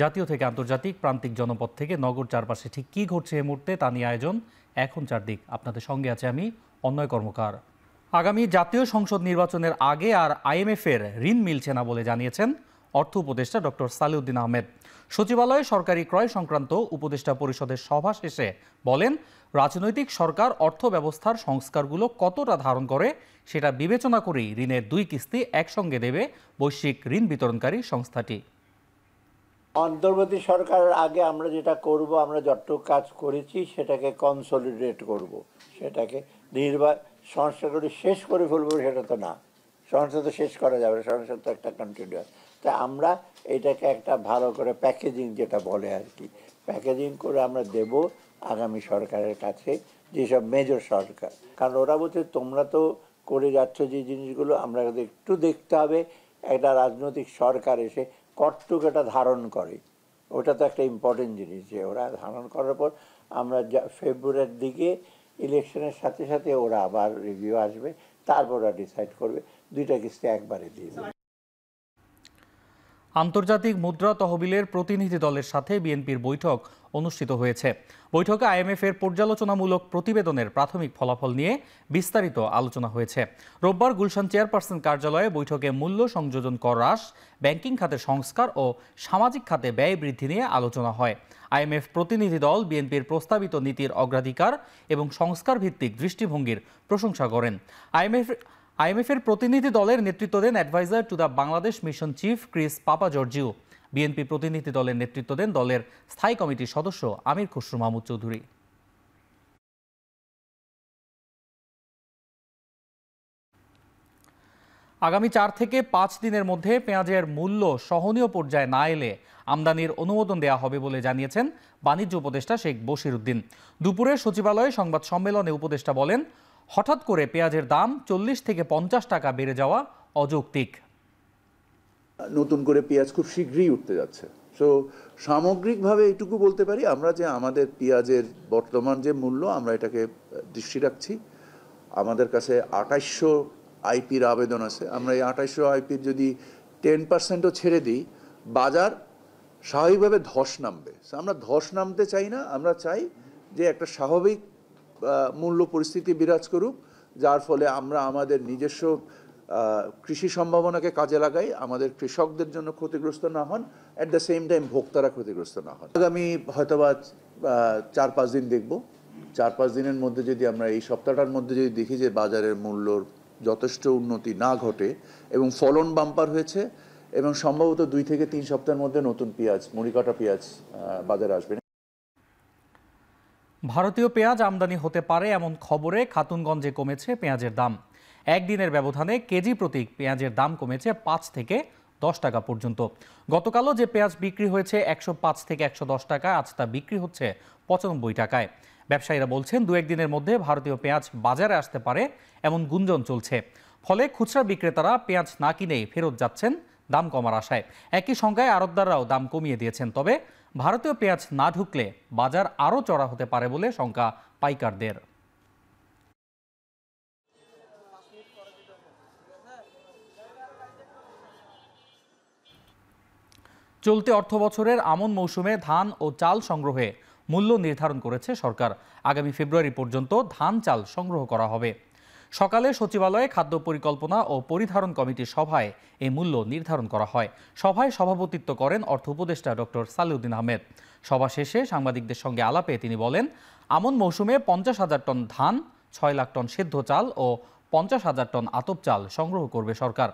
জাতীয় থেকে আন্তর্জাতিক, প্রান্তিক জনপদ থেকে নগর চারপাশে ঠিক কী ঘটছে এই মুহূর্তে তা নিয়ে আয়োজন এখন চারদিক। আপনাদের সঙ্গে আছে আমি অন্যয় কর্মকার। আগামী জাতীয় সংসদ নির্বাচনের আগে আর আইএমএফের ঋণ মিলছে না বলে জানিয়েছেন অর্থ উপদেষ্টা ডক্টর সালেউদ্দিন আহমেদ। সচিবালয়ে সরকারি ক্রয় সংক্রান্ত উপদেষ্টা পরিষদের সভা শেষে বলেন, রাজনৈতিক সরকার অর্থ ব্যবস্থার সংস্কারগুলো কতটা ধারণ করে সেটা বিবেচনা করেই ঋণের 2 কিস্তি একসঙ্গে দেবে বৈশ্বিক ঋণ বিতরণকারী সংস্থাটি। অন্তর্বর্তী সরকারের আগে আমরা যেটা করব, আমরা যতটুকু কাজ করেছি সেটাকে কনসলিডেট করব, সেটাকে সংস্কার করে শেষ করে ফেলবো সেটা তো না। সংস্কার তো শেষ করা যাবে, সংস্কার তো একটা কন্টিনিউয়াস। তাই আমরা এটাকে একটা ভালো করে প্যাকেজিং যেটা বলে আর কি, প্যাকেজিং করে আমরা দেব আগামী সরকারের কাছে, যেসব মেজর সরকার। কারণ ওরা বলছে তোমরা তো করে যাচ্ছ যে জিনিসগুলো, আমরা একটু দেখতে হবে একটা রাজনৈতিক সরকার এসে কতটুকু এটা ধারণ করে। ওটা তো একটা ইম্পর্টেন্ট জিনিস, যে ওরা ধারণ করার পর আমরা ফেব্রুয়ারির দিকে ইলেকশনের সাথে সাথে ওরা আবার রিভিউ আসবে, তারপর ওরা ডিসাইড করবে 2টা কিস্তি একবারে দিয়ে দেবে। আন্তর্জাতিক মুদ্রা তহবিলের প্রতিনিধি দলের সাথে বিএনপির বৈঠক অনুষ্ঠিত হয়েছে। বৈঠকে আইএমএফের পর্যালোচনামূলক প্রতিবেদনের প্রাথমিক ফলাফল নিয়ে বিস্তারিত আলোচনা হয়েছে। রোববার গুলশান চেয়ারপারসন কার্যালয়ে বৈঠকে মূল্য সংযোজন কর হ্রাস, ব্যাংকিং খাতে সংস্কার ও সামাজিক খাতে ব্যয় বৃদ্ধি নিয়ে আলোচনা হয়। আইএমএফ প্রতিনিধি দল বিএনপির প্রস্তাবিত নীতির অগ্রাধিকার এবং সংস্কার ভিত্তিক দৃষ্টিভঙ্গির প্রশংসা করেন। আইএমএফের প্রতিনিধি দলের নেতৃত্ব দেন adviser to the Bangladesh mission chief Chris Papageorgiou. BNP প্রতিনিধি দলের নেতৃত্ব দেন দলের স্থায়ী কমিটির সদস্য আমির খসরু মাহমুদ চৌধুরী। আগামী 4 থেকে 5 দিনের মধ্যে পেঁয়াজের মূল্য সহনীয় পর্যায়ে না এলে আমদানির অনুমোদন দেওয়া হবে বলে জানিয়েছেন বাণিজ্য উপদেষ্টা শেখ বশিরউদ্দিন। দুপুরে সচিবালয়ে সংবাদ সম্মেলনে উপদেষ্টা বলেন, হঠাৎ করে পেঁয়াজের দাম 40 থেকে 50 টাকা বেড়ে যাওয়া অযৌক্তিক। নতুন করে পেঁয়াজ খুব শীঘ্রই উঠতে যাচ্ছে। সো সামগ্রিকভাবে এটুকু বলতে পারি আমরা যে আমাদের পেঁয়াজের বর্তমান যে মূল্য, আমরা এটাকে দৃষ্টি রাখছি। আমাদের কাছে 2800 আইপির আবেদন আছে। আমরা এই 2800 আইপির যদি 10%ও ছেড়ে দিই, বাজার স্বাভাবিকভাবে ধস নামবে। আমরা ধস নামতে চাই না, আমরা চাই যে একটা স্বাভাবিক মূল্য পরিস্থিতি বিরাজ করুক, যার ফলে আমরা আমাদের নিজস্ব কৃষি সম্ভাবনাকে কাজে লাগাই, আমাদের কৃষকদের জন্য ক্ষতিগ্রস্ত না হন, অ্যাট দ্য সেম টাইম ভোক্তারা ক্ষতিগ্রস্ত না হন। আগামী হয়তোবা 4-5 দিন দেখব। 4-5 দিনের মধ্যে যদি আমরা এই সপ্তাহটার মধ্যে যদি দেখি যে বাজারের মূল্যর যথেষ্ট উন্নতি না ঘটে এবং ফলন বাম্পার হয়েছে, এবং সম্ভবত 2 থেকে 3 সপ্তাহের মধ্যে নতুন পেঁয়াজ, মুড়িকাটা পেঁয়াজ বাজারে আসবে। ভারতীয় পেঁয়াজ আমদানি হতে পারে এমন খবরে খাতুনগঞ্জে কমেছে পেঁয়াজের দাম। একদিনের ব্যবধানে কেজি প্রতি পেঁয়াজের দাম কমেছে 5 থেকে 10 টাকা পর্যন্ত। গতকালও যে পেঁয়াজ বিক্রি হয়েছে 105 থেকে 110 টাকায়, আজ তা বিক্রি হচ্ছে 95 টাকায়। ব্যবসায়ীরা বলছেন, 2-1 দিনের মধ্যে ভারতীয় পেঁয়াজ বাজারে আসতে পারে এমন গুঞ্জন চলছে। ফলে খুচরা বিক্রেতারা পেঁয়াজ না কিনেই ফেরত যাচ্ছেন দাম কমার আশায়। একই সঙ্গে আড়তদাররাও দাম কমিয়ে দিয়েছেন। তবে ভারতীয় পেঁয়াজ না ঢুকলে বাজার আরও চড়া হতে পারে বলে শঙ্কা পাইকারদের। চলতি অর্থবছরের আমন মৌসুমে ধান ও চাল সংগ্রহে মূল্য নির্ধারণ করেছে সরকার। আগামী ফেব্রুয়ারি পর্যন্ত ধান চাল সংগ্রহ করা হবে। সকালে সচিবালয়ে খাদ্য পরিকল্পনা ও পরিধারণ কমিটির সভায় এই মূল্য নির্ধারণ করা হয়। সভায় সভাপতিত্ব করেন অর্থ উপদেষ্টা ডক্টর সালেউদ্দিন আহমেদ। সভা শেষে সাংবাদিকদের সঙ্গে আলাপে তিনি বলেন, আমন মৌসুমে 50,000 টন ধান, 6 লাখ টন সেদ্ধ চাল ও 50,000 টন আতপ চাল সংগ্রহ করবে সরকার।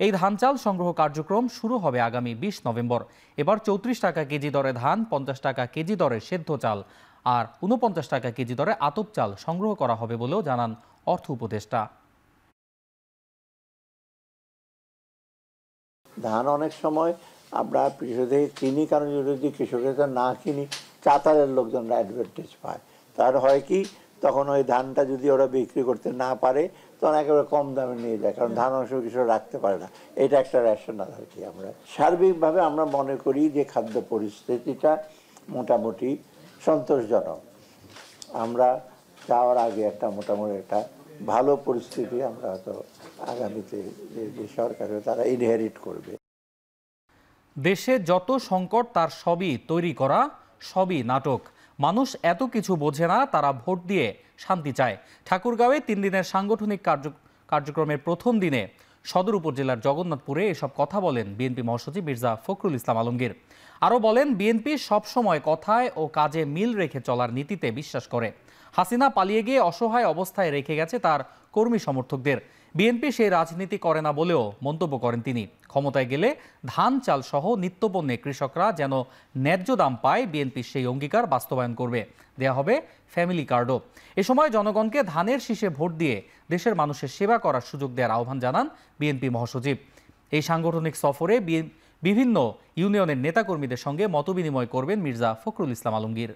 এই ধান চাল সংগ্রহ কার্যক্রম শুরু হবে আগামী 20 নভেম্বর। এবার 34 টাকা কেজি দরে ধান, 50 টাকা কেজি দরে সেদ্ধ চাল আর 49 টাকা কেজি দরে আতপ চাল সংগ্রহ করা হবে বলেও জানান অর্থ উপদেষ্টা। ধান অনেক সময় আমরা কৃষক কিনি, কারণ যদি কৃষকের না কিনি, চাতালের লোকজনরা অ্যাডভান্টেজ পায়। তার হয় কি, তখন ওই ধানটা যদি ওরা বিক্রি করতে না পারে, তখন একেবারে কম দামে নিয়ে যায়, কারণ ধান অনেক সময় কৃষক রাখতে পারে না। এটা একটা রেশনাল আর কি। আমরা সার্বিকভাবে আমরা মনে করি যে খাদ্য পরিস্থিতিটা মোটামুটি সন্তোষজনক। আমরা যাওয়ার আগে একটা মোটামুটি একটা ভালো পরিস্থিতি আমরা হয়তো আগামীতে যে সরকার তারা ইনহেরিট করবে। দেশে যত সংকট তার সবই তৈরি করা, সবই নাটক। মানুষ এত কিছু বোঝে না, তারা ভোট দিয়ে শান্তি চায়। ঠাকুরগাঁওয়ে 3 দিনের সাংগঠনিক কার্যক্রমের প্রথম দিনে সদর উপজেলার জগন্নাথপুরে এসব কথা বলেন বিএনপি মহাসচিব মির্জা ফখরুল ইসলাম আলমগীর। আরও বলেন, বিএনপি সবসময় কথায় ও কাজে মিল রেখে চলার নীতিতে বিশ্বাস করে। হাসিনা পালিয়ে গিয়ে অসহায় অবস্থায় রেখে গেছে তার কর্মী সমর্থকদের। বিএনপি সেই রাজনীতি করে না বলেও মন্তব্য করেন তিনি। ক্ষমতায় গেলে ধান চাল সহ নিত্যপণ্যে কৃষকরা যেন ন্যায্য দাম পায়, বিএনপি সেই অঙ্গীকার বাস্তবায়ন করবে। দেয়া হবে ফ্যামিলি কার্ডও। এ সময় জনগণকে ধানের শীষে ভোট দিয়ে দেশের মানুষের সেবা করার সুযোগ দেওয়ার আহ্বান জানান বিএনপি মহাসচিব। এই সাংগঠনিক সফরে বিভিন্ন ইউনিয়নের নেতাকর্মীদের সঙ্গে মতবিনিময় করবেন মির্জা ফখরুল ইসলাম আলমগীর।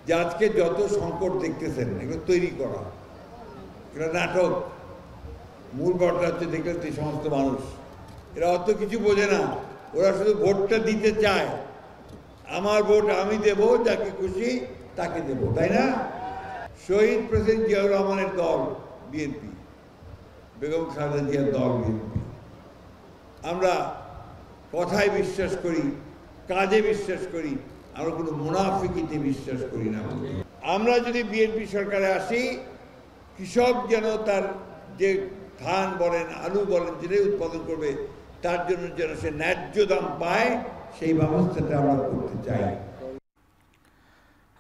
যে আজকে যত সংকট দেখতেছেন এগুলো তৈরি করা, এগুলো নাটক। মূল ঘটনা হচ্ছে দেখলেন এই সমস্ত মানুষ, এরা অত কিছু বোঝে না, ওরা শুধু ভোটটা দিতে চায়। আমার ভোট আমি দেব, যাকে খুশি তাকে দেব, তাই না? শহীদ প্রেসিডেন্ট জিয়াউর রহমানের দল বিএনপি, বেগম খালেদা জিয়ার দল বিএনপি। আমরা কথায় বিশ্বাস করি, কাজে বিশ্বাস করি, আমরা কোনো মুনাফিকিতে বিশ্বাস করি না। আমরা যদি বিএনপি সরকারে আসি, কৃষক যেন তার যে ধান বলেন, আলু বলেন, যেটাই উৎপাদন করবে তার জন্য যেন সে ন্যায্য দাম পায়, সেই ব্যবস্থাটা আমরা করতে চাই।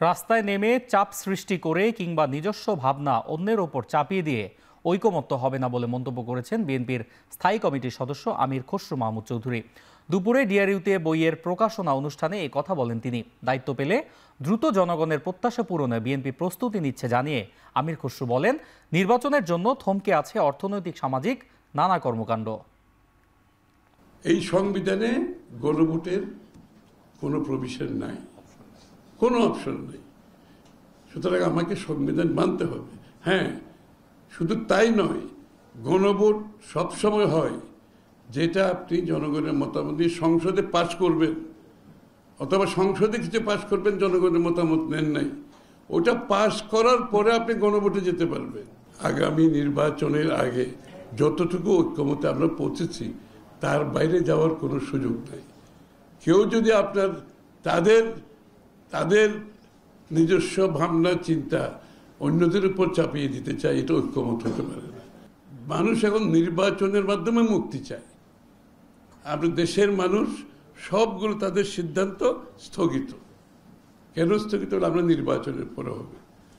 রাস্তায় নেমে চাপ সৃষ্টি করে কিংবা নিজস্ব ভাবনা অন্যের ওপর চাপিয়ে দিয়ে ঐকমত্য হবে না বলে মন্তব্য করেছেন বিএনপির স্থায়ী কমিটির সদস্য আমির খসরু মাহমুদ চৌধুরী। দুপুরে ডিআরইউতে বইয়ের প্রকাশনা অনুষ্ঠানে এই কথা বলেন তিনি। দায়িত্ব পেলে দ্রুত জনগণের প্রত্যাশা পূরণে বিএনপি প্রস্তুতি নিচ্ছে জানিয়ে আমির খসরু বলেন, নির্বাচনের জন্য থমকে আছে অর্থনৈতিক সামাজিক নানা কর্মকাণ্ড। এই সংবিধানে গণভোটের কোনো প্রভিশন নাই, কোনো অপশন নেই। সুতরাং আমাকে সংবিধান মানতে হবে। হ্যাঁ, শুধু তাই নয়, গণভোট সবসময় হয় যেটা আপনি জনগণের মতামত দিয়ে সংসদে পাশ করবেন, অথবা সংসদে কিছু পাশ করবেন, জনগণের মতামত নেন নাই, ওটা পাশ করার পরে আপনি গণভোটে যেতে পারবেন। আগামী নির্বাচনের আগে যতটুকু ঐক্যমতে আমরা পৌঁছেছি তার বাইরে যাওয়ার কোনো সুযোগ নেই। কেউ যদি আপনার তাদের নিজস্ব ভাবনা চিন্তা অন্যদের উপর চাপিয়ে দিতে চায়, এটা ঐক্যমত হতে পারে না। মানুষ এখন নির্বাচনের মাধ্যমে মুক্তি চায়। আপনি দেশের মানুষ সবগুলো তাদের সিদ্ধান্ত স্থগিত। কেন স্থগিত হলে? আমরা নির্বাচনের পরে হবে,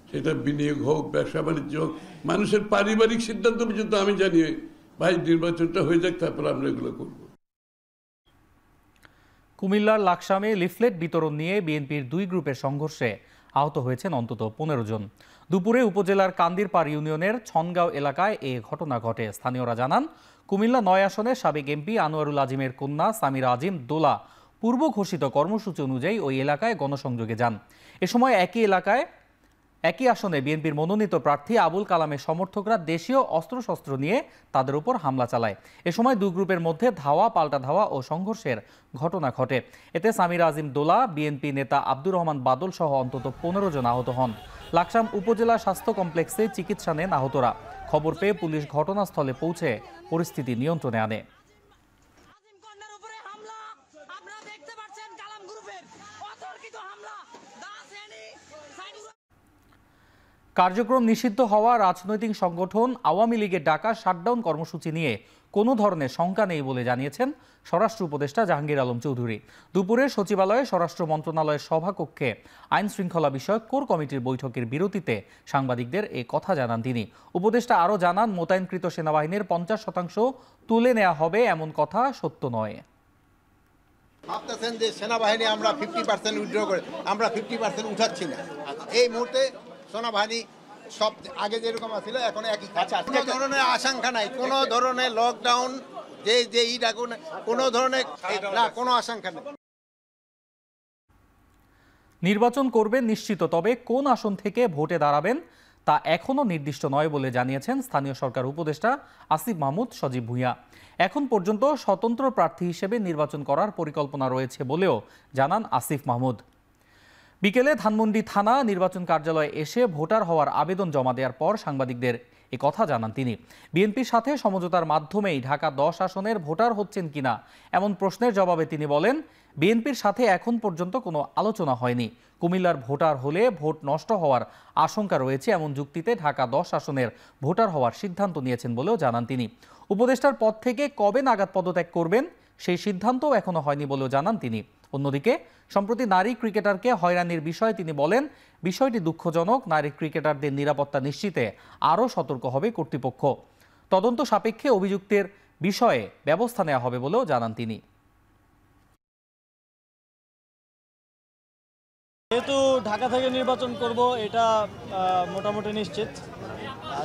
সেটা বিনিয়োগ হোক, ব্যবসা বাণিজ্য হোক, মানুষের পারিবারিক সিদ্ধান্ত পর্যন্ত আমি জানি ভাই নির্বাচনটা হয়ে যাক, তারপর আমরা এগুলো করব। কুমিল্লার লাকসামে লিফলেট বিতরণ নিয়ে বিএনপির 2 গ্রুপের সংঘর্ষে আহত হয়েছেন অন্তত 15 জন। দুপুরে উপজেলার কান্দিরপাড় ইউনিয়নের ছনগাঁও এলাকায় এ ঘটনা ঘটে। স্থানীয়রা জানান, কুমিল্লা 9 আসনের সাবেক এমপি আনোয়ারুল আজিমের কন্যা সামিরা আজিম দোলা পূর্ব ঘোষিত কর্মসূচি অনুযায়ী ওই এলাকায় গণসংযোগে যান। এ সময় একই আসনে বিএনপির মনোনীত প্রার্থী আবুল কালামের সমর্থকরা দেশীয় অস্ত্রশস্ত্র নিয়ে তাদের উপর হামলা চালায়। এ সময় 2 গ্রুপের মধ্যে ধাওয়া পাল্টা ধাওয়া ও সংঘর্ষের ঘটনা ঘটে। এতে সামিরা আজিম দোলা, বিএনপি নেতা আব্দুর রহমান বাদল সহ অন্তত 15 জন আহত হন। লাকসাম উপজেলা স্বাস্থ্য কমপ্লেক্সে চিকিৎসা নেন আহতরা। খবর পেয়ে পুলিশ ঘটনাস্থলে পৌঁছে পরিস্থিতি নিয়ন্ত্রণে আনে। কার্যক্রম নিষিদ্ধ হওয়া রাজনৈতিক সংগঠন আওয়ামী লীগের ডাকা শাটডাউন কর্মসূচি নিয়ে কোনো ধরনের শঙ্কা নেই বলে জানিয়েছেন স্বরাষ্ট্র উপদেষ্টা জাহাঙ্গীর আলম চৌধুরী। দুপুরে সচিবালয়ে স্বরাষ্ট্র মন্ত্রণালয়ের সভাকক্ষে আইন শৃঙ্খলা বিষয়ক কোর কমিটির বৈঠকের বিরতিতে সাংবাদিকদের এ কথা জানান তিনি। উপদেষ্টা আরও জানান, মোতায়েনকৃত সেনাবাহিনীর 50% তুলে নেওয়া হবে এমন কথা সত্য নয়। ভাবতেছেন যে সেনাবাহিনী আমরা 50% উইথড্র করে আমরা 50% উঠাচ্ছি না। এই মুহূর্তে সেনাবাহিনী সব আগে যেরকম ছিল এখন একই। কোনো ধরনের আশঙ্কা নাই, কোনো ধরনের লকডাউন যে কোনো ধরনের না, কোনো আশঙ্কা নেই। নির্বাচন করবেন নিশ্চিত, তবে কোন আসন থেকে ভোটে দাঁড়াবেন তা এখনও নির্দিষ্ট নয় বলে জানিয়েছেন স্থানীয় সরকার উপদেষ্টা আসিফ মাহমুদ সজীব ভুঁইয়া। এখন পর্যন্ত স্বতন্ত্র প্রার্থী হিসেবে নির্বাচন করার পরিকল্পনা রয়েছে বলেও জানান আসিফ মাহমুদ। বিকেলে ধানমন্ডি থানা নির্বাচন কার্যালয়ে এসে ভোটার হওয়ার আবেদন জমা দেওয়ার পর সাংবাদিকদের এ কথা জানান তিনি। বিএনপির সাথে সমঝোতার মাধ্যমেই ঢাকা 10 আসনের ভোটার হচ্ছেন কিনা এমন প্রশ্নের জবাবে তিনি বলেন, বিএনপির সাথে এখন পর্যন্ত কোনো আলোচনা হয়নি। কুমিল্লার ভোটার হলে ভোট নষ্ট হওয়ার আশঙ্কা রয়েছে এমন যুক্তিতে ঢাকা 10 আসনের ভোটার হওয়ার সিদ্ধান্ত নিয়েছেন বলেও জানান তিনি। উপদেষ্টার পদ থেকে কবে নাগাদ পদত্যাগ করবেন সেই সিদ্ধান্তও এখনো হয়নি বলেও জানান তিনি। অন্যদিকে সম্প্রতি নারী ক্রিকেটারকে হয়রানির বিষয়ে তিনি বলেন, বিষয়টি দুঃখজনক। নারী ক্রিকেটারদের নিরাপত্তা নিশ্চিতে আরও সতর্ক হবে কর্তৃপক্ষ। তদন্ত সাপেক্ষে অভিযুক্তের বিষয়ে ব্যবস্থা নেওয়া হবে বলেও জানান তিনি। যেহেতু ঢাকা থেকে নির্বাচন করব এটা মোটামুটি নিশ্চিত,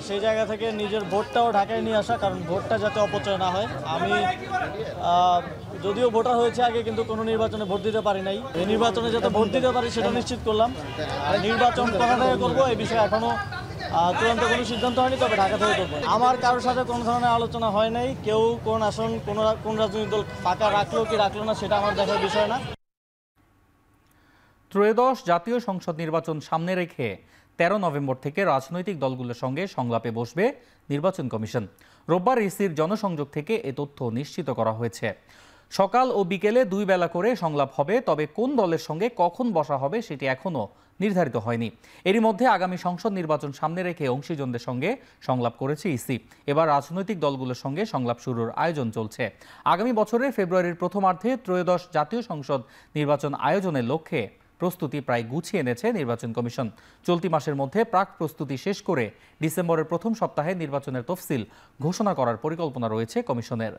সেই জায়গা থেকে নিজের ভোটটাও ঢাকায় নিয়ে আসা, কারণ ভোটটা যাতে অপচয় না হয়। আমি যদিও ভোটার হয়েছে আগে, কিন্তু কোনো নির্বাচনে ভোট দিতে পারি নাই। এই নির্বাচনে যাতে ভোট দিতে পারি সেটা নিশ্চিত করলাম। নির্বাচন কোথা থেকে করবো এই বিষয়ে এখনও চূড়ান্ত কোনো সিদ্ধান্ত হয়নি, তবে ঢাকা থেকে করবো। আমার কারোর সাথে কোনো ধরনের আলোচনা হয় নাই। কেউ কোন আসন কোন রাজনৈতিক দল ফাঁকা রাখলো কি রাখলো না সেটা আমার দেখার বিষয় না। ত্রয়োদশ জাতীয় সংসদ নির্বাচন সামনে রেখে 13 নভেম্বর থেকে রাজনৈতিক দলগুলোর সঙ্গে সংলাপে বসবে নির্বাচন কমিশন। রোববার ইসির জনসংযোগ থেকে এ তথ্য নিশ্চিত করা হয়েছে। সকাল ও বিকেলে 2 বেলা করে সংলাপ হবে, তবে কোন দলের সঙ্গে কখন বসা হবে সেটি এখনও নির্ধারিত হয়নি। এরই মধ্যে আগামী সংসদ নির্বাচন সামনে রেখে অংশীজনদের সঙ্গে সংলাপ করেছে ইসি। এবার রাজনৈতিক দলগুলোর সঙ্গে সংলাপ শুরুর আয়োজন চলছে। আগামী বছরের ফেব্রুয়ারির প্রথমার্ধে ত্রয়োদশ জাতীয় সংসদ নির্বাচন আয়োজনের লক্ষ্যে প্রস্তুতি প্রায় গুছিয়ে এনেছে নির্বাচন কমিশন। চলতি মাসের মধ্যে প্রাক প্রস্তুতি শেষ করে ডিসেম্বরের প্রথম সপ্তাহে নির্বাচনের তফসিল ঘোষণা করার পরিকল্পনা রয়েছে কমিশনের।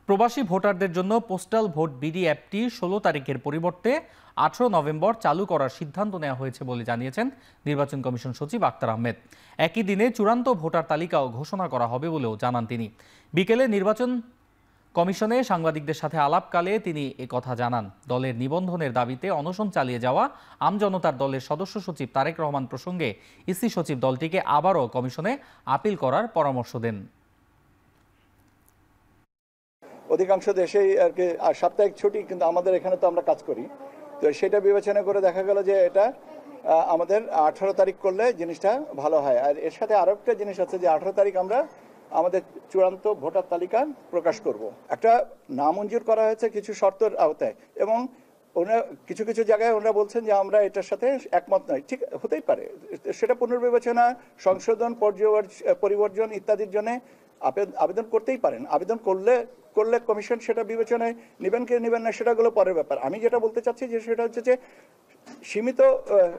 প্রবাসী ভোটারদের জন্য পোস্টাল ভোট বিডি অ্যাপটি 16 তারিখের পরিবর্তে 18 নভেম্বর চালু করার সিদ্ধান্ত নেওয়া হয়েছে বলে জানিয়েছেন নির্বাচন কমিশন সচিব আক্তার আহমেদ। একই দিনে চূড়ান্ত ভোটার তালিকাও ঘোষণা করা হবে বলেও জানান তিনি। বিকেলে নির্বাচন কমিশনে সাংবাদিকদের সাথে আলাপকালে তিনি একথা জানান। দলের নিবন্ধনের দাবিতে অনশন চালিয়ে যাওয়া আমজনতার দলের সদস্য সচিব তারেক রহমান প্রসঙ্গে ইসি সচিব দলটিকে আবারও কমিশনে আপিল করার পরামর্শ দেন। অধিকাংশ দেশেই আর কি সাপ্তাহিক ছুটি, কিন্তু আমাদের এখানে তো আমরা কাজ করি, তো সেটা বিবেচনা করে দেখা গেল যে এটা আমাদের 18 তারিখ করলে জিনিসটা ভালো হয়। আর এর সাথে আরো একটা জিনিস আছে যে 18 তারিখ আমরা আমাদের চূড়ান্ত ভোটার তালিকা প্রকাশ করব। একটা নামঞ্জুর করা হয়েছে কিছু শর্তের আওতায়, এবং ওনারা কিছু কিছু জায়গায় ওনারা বলছেন যে আমরা এটার সাথে একমত নই। ঠিক হতেই পারে, সেটা পুনর্বিবেচনা, সংশোধন, পরিবর্জন ইত্যাদির জন্য আবেদন করতেই পারেন। আবেদন করলে কমিশন সেটা বিবেচনায় নেবেন কি নেবেন না সেটাগুলো পরের ব্যাপার। আমি যেটা বলতে চাচ্ছি যে সেটা হচ্ছে যে সীমিত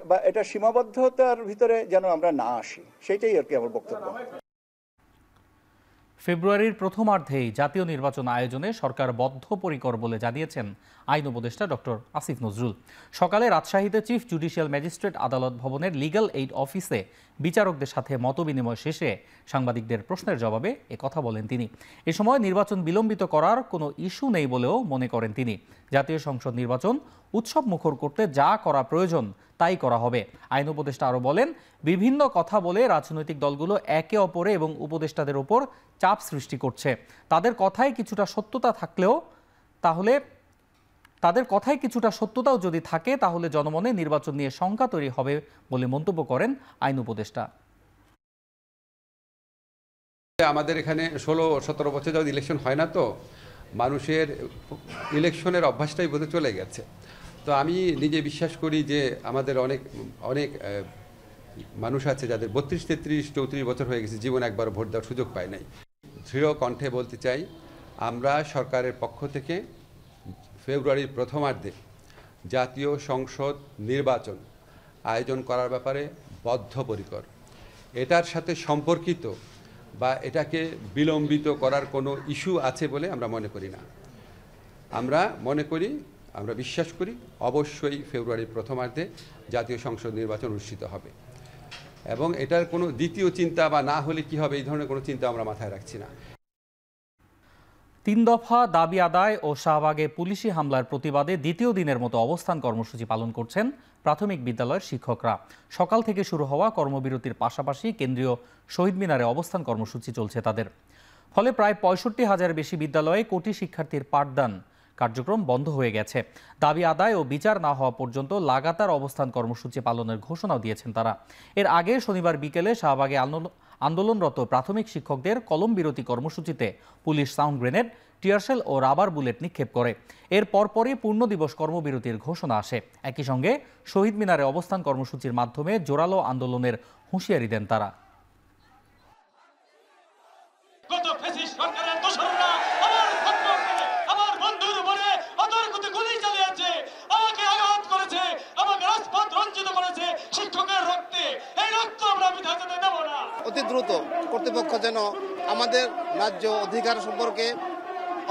বা এটা সীমাবদ্ধতার ভিতরে যেন আমরা না আসি, সেটাই আর কি আমার বক্তব্য। ফেব্রুয়ারির প্রথমার্ধেই জাতীয় নির্বাচন আয়োজনে সরকার বদ্ধপরিকর বলে জানিয়েছেন আইন উপদেষ্টা ডক্টর আসিফ নজরুল। সকালে রাজশাহীতে চিফ জুডিশিয়াল ম্যাজিস্ট্রেট আদালত ভবনের লিগ্যাল এইড অফিসে বিচারকদের সাথে মতবিনিময় শেষে সাংবাদিকদের প্রশ্নের জবাবে একথা বলেন তিনি। এ সময় নির্বাচন বিলম্বিত করার কোনো ইস্যু নেই বলেও মনে করেন তিনি। জাতীয় সংসদ নির্বাচন উৎসব মুখর করতে যা করা প্রয়োজন তাই করা হবে। আইন উপদেষ্টা আরও বলেন, বিভিন্ন কথা বলে রাজনৈতিক দলগুলো একে অপরে এবং উপদেষ্টাদের ওপর চাপ সৃষ্টি করছে। তাদের কথায় কিছুটা সত্যতাও যদি থাকে তাহলে জনমনে নির্বাচন নিয়ে শঙ্কা তৈরি হবে বলে মন্তব্য করেন আইন উপদেষ্টা। আমাদের এখানে 16-17 বছর যাওয়া ইলেকশন হয় না, তো মানুষের ইলেকশনের অভ্যাসটাই বোধহয় চলে গেছে। তো আমি নিজে বিশ্বাস করি যে আমাদের অনেক মানুষ আছে যাদের 32, 33, 34 বছর হয়ে গেছে, জীবন একবার ভোট দেওয়ার সুযোগ পায় নাই। দৃঢ় কণ্ঠে বলতে চাই, আমরা সরকারের পক্ষ থেকে ফেব্রুয়ারির প্রথমার্ধে জাতীয় সংসদ নির্বাচন আয়োজন করার ব্যাপারে বদ্ধপরিকর। এটার সাথে সম্পর্কিত বা এটাকে বিলম্বিত করার কোনো ইস্যু আছে বলে আমরা মনে করি না। আমরা বিশ্বাস করি অবশ্যই ফেব্রুয়ারির প্রথমার্ধে জাতীয় সংসদ নির্বাচন অনুষ্ঠিত হবে, এবং এটার কোনো দ্বিতীয় চিন্তা বা না হলে কি হবে এই ধরনের কোনো চিন্তা আমরা মাথায় রাখছি না। 3 দফা দাবি আদায় ও শাহবাগে পুলিশি হামলার প্রতিবাদে দ্বিতীয় দিনের মতো অবস্থান কর্মসূচি পালন করছেন প্রাথমিক বিদ্যালয়ের শিক্ষকরা। সকাল থেকে শুরু হওয়া কর্মবিরতির পাশাপাশি কেন্দ্রীয় শহীদ মিনারে অবস্থান কর্মসূচি চলছে তাদের। ফলে প্রায় ৬৫,০০০ বেশি বিদ্যালয়ে কোটি শিক্ষার্থীর পাঠদান কার্যক্রম বন্ধ হয়ে গেছে। দাবি আদায় ও বিচার না হওয়া পর্যন্ত লাগাতার অবস্থান কর্মসূচি পালনের ঘোষণাও দিয়েছেন তারা। এর আগে শনিবার বিকেলে শাহবাগে আন্দোলনরত প্রাথমিক শিক্ষকদের কলম বিরতি কর্মসূচিতে পুলিশ সাউন্ড গ্রেনেড, টিয়ারশেল ও রাবার বুলেট নিক্ষেপ করে। এর পরপরই পূর্ণ দিবস কর্মবিরতির ঘোষণা আসে। একই সঙ্গে শহীদ মিনারে অবস্থান কর্মসূচির মাধ্যমে জোরালো আন্দোলনের হুঁশিয়ারি দেন তারা। অতি দ্রুত কর্তৃপক্ষ যেন আমাদের ন্যায্য অধিকার সম্পর্কে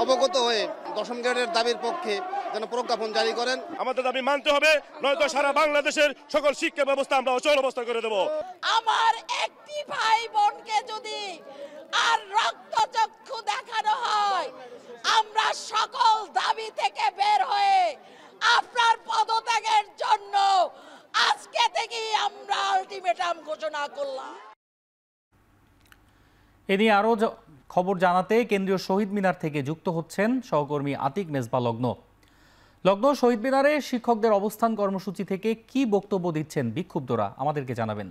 অবগত হয়ে 10ম গ্রেডের দাবির পক্ষে যেন প্রজ্ঞাপন জারি করেন। আমাদের দাবি মানতে হবে, নয়তো সারা বাংলাদেশের সকল শিক্ষা ব্যবস্থা আমরা অচল অবস্থা করে দেব। আমার একটি ভাই বোনকে যদি আর রক্তচক্ষু দেখানো হয়, আমরা সকল দাবি থেকে বের হয়ে আপনার পদত্যাগের জন্য আজকে থেকেই আমরা আলটিমেটাম ঘোষণা করলাম। এ নিয়ে আরও খবর জানাতে কেন্দ্রীয় শহীদ মিনার থেকে যুক্ত হচ্ছেন সহকর্মী আতিক মেজবা লগ্ন। শহীদ মিনারে শিক্ষকদের অবস্থান কর্মসূচি থেকে কি বক্তব্য দিচ্ছেন বিক্ষুব্ধরা, আমাদেরকে জানাবেন।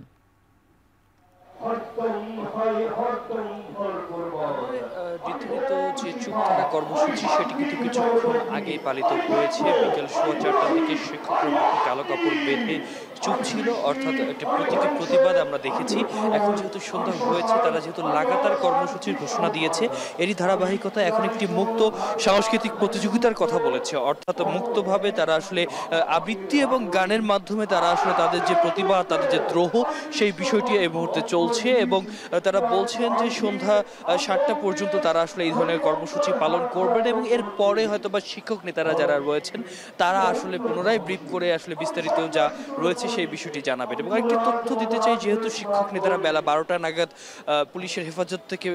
রীতিমত যে চুপ থাকা কর্মসূচি সেটি কিন্তু কিছুক্ষণ আগেই পালিত হয়েছে। বিকেল 4:15 দিকে শিক্ষকরা মুখে কালো কাপড় বেঁধে চুপ ছিল, অর্থাৎ একটা প্রতীকী প্রতিবাদ আমরা দেখেছি। এখন যেহেতু সন্ধ্যা হয়েছে, তারা যেহেতু লাগাতার কর্মসূচির ঘোষণা দিয়েছে, এরই ধারাবাহিকতা এখন একটি মুক্ত সাংস্কৃতিক প্রতিযোগিতার কথা বলেছে। অর্থাৎ মুক্তভাবে তারা আসলে আবৃত্তি এবং গানের মাধ্যমে তারা আসলে তাদের যে প্রতিবাদ, তাদের যে দ্রোহ, সেই বিষয়টি এই মুহূর্তে চলছে। এবং তারা বলছেন যে সন্ধ্যা 7টা পর্যন্ত তারা আসলে এই ধরনের কর্মসূচি পালন করবেন এবং এর পরে হয়তো বা শিক্ষক নেতারা যারা রয়েছেন তারা আসলে পুনরায় ব্রিফ করে আসলে বিস্তারিত যা রয়েছে সেই বিষয়টি জানাবেন। এবং একটি তথ্য দিতে চাই, যেহেতু শিক্ষক নেতারা বেলা 12টা নাগাদ পুলিশের হেফাজত থেকে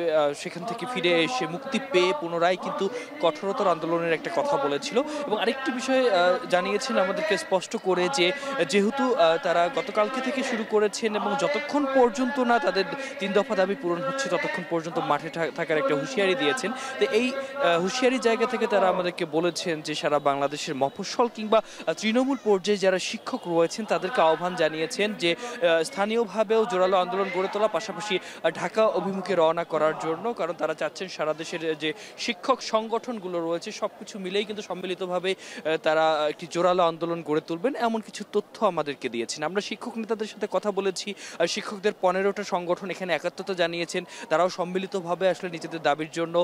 সেখান থেকে ফিরে এসে মুক্তি পেয়ে পুনরায় কিন্তু কঠোরতর আন্দোলনের একটা কথা বলেছিল। এবং আরেকটি বিষয় জানিয়েছেন আমাদেরকে স্পষ্ট করে যে যেহেতু তারা গতকালকে থেকে শুরু করেছেন এবং যতক্ষণ পর্যন্ত না তাদের 3 দফা দাবি পূরণ হচ্ছে ততক্ষণ পর্যন্ত মাঠে থাকার একটা হুঁশিয়ারি দিয়েছেন। তো এই হুঁশিয়ারি জায়গা থেকে তারা আমাদেরকে বলেছেন যে সারা বাংলাদেশের মফস্বল কিংবা তৃণমূল পর্যায়ে যারা শিক্ষক রয়েছেন তাদেরকে আহ্বান জানিয়েছেন যে স্থানীয়ভাবেও জোরালো আন্দোলন গড়ে তোলা, পাশাপাশি ঢাকা অভিমুখে রওনা করার জন্য। কারণ তারা চাচ্ছেন সারা দেশের যে শিক্ষক সংগঠনগুলো রয়েছে সবকিছু মিলেই কিন্তু সম্মিলিতভাবে তারা একটি জোরালো আন্দোলন গড়ে তুলবেন, এমন কিছু তথ্য আমাদেরকে দিয়েছেন। আমরা শিক্ষক নেতাদের সাথে কথা বলেছি, শিক্ষকদের 15টা সংগঠন এখানে একাত্মতা জানিয়েছেন। তারাও সম্মিলিতভাবে আসলে নিজেদের দাবির জন্য